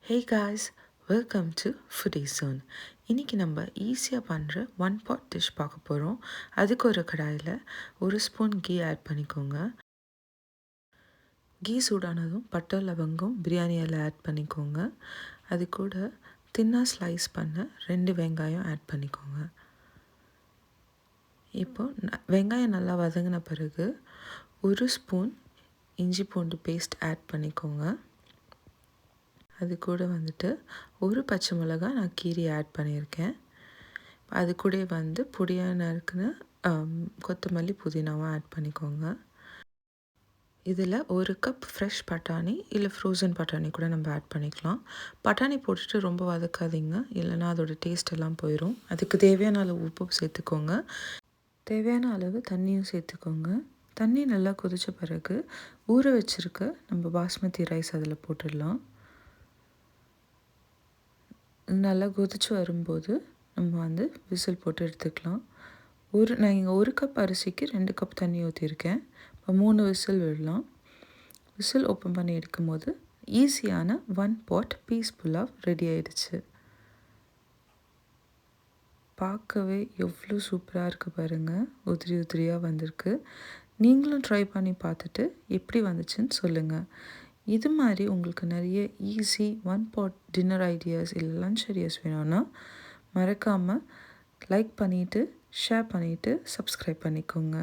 Hey guys, welcome to foodie zone. இன்றைக்கி நம்ம ஈஸியாக பண்ணுற ஒன் பாட் டிஷ் பார்க்க போகிறோம். அதுக்கு ஒரு கடாயில் 1 ஸ்பூன் கீ ஆட் பண்ணிக்கோங்க. கீ சூடானதும் பட்டை லவங்கம் பிரியாணி இலை ஆட் பண்ணிக்கோங்க. அது கூட தின்னாக ஸ்லைஸ் பண்ண 2 வெங்காயம் ஆட் பண்ணிக்கோங்க. இப்போது வெங்காயம் நல்லா வதங்கின பிறகு 1 ஸ்பூன் இஞ்சி பூண்டு பேஸ்ட் ஆட் பண்ணிக்கோங்க. அது கூட வந்துட்டு 1 பச்சை மிளகாய் நான் கீரி ஆட் பண்ணியிருக்கேன். அது கூட வந்து பொடியாக நறுக்குன கொத்தமல்லி புதினாவும் ஆட் பண்ணிக்கோங்க. இதில் 1 கப் ஃப்ரெஷ் பட்டாணி இல்லை ஃப்ரோசன் பட்டாணி கூட நம்ம ஆட் பண்ணிக்கலாம். பட்டாணி போட்டுட்டு ரொம்ப வதக்காதீங்க, இல்லைனா அதோட டேஸ்ட் எல்லாம் போயிடும். அதுக்கு தேவையான அளவு உப்பு சேர்த்துக்கோங்க. தேவையான அளவு தண்ணியும் சேர்த்துக்கோங்க. தண்ணி நல்லா கொதித்த பிறகு ஊற வச்சுருக்க நம்ம பாஸ்மதி ரைஸ் அதில் போட்டுடலாம். நல்லா கொதிச்சு வரும்போது நம்ம வந்து விசில் போட்டு எடுத்துக்கலாம். நான் இங்கே 1 கப் அரிசிக்கு 2 கப் தண்ணி ஊற்றிருக்கேன். இப்போ 3 விசில் விடலாம். விசில் ஓப்பன் பண்ணி எடுக்கும்போது ஈஸியான 1 பாட் பீஸ் புலாவ் ரெடி ஆகிடுச்சு. பார்க்கவே எவ்வளோ சூப்பராக இருக்குது பாருங்கள். உதிரி உதிரியாக வந்திருக்கு. நீங்களும் ட்ரை பண்ணி பார்த்துட்டு எப்படி வந்துச்சுன்னு சொல்லுங்கள். இது மாதிரி உங்களுக்கு நிறைய ஈஸி 1 பாட் டின்னர் ஐடியாஸ் இல்லை லன்ச் ஐடியாஸ் வேணும்னா மறக்காமல் லைக் பண்ணிவிட்டு ஷேர் பண்ணிவிட்டு சப்ஸ்கிரைப் பண்ணிக்கோங்க.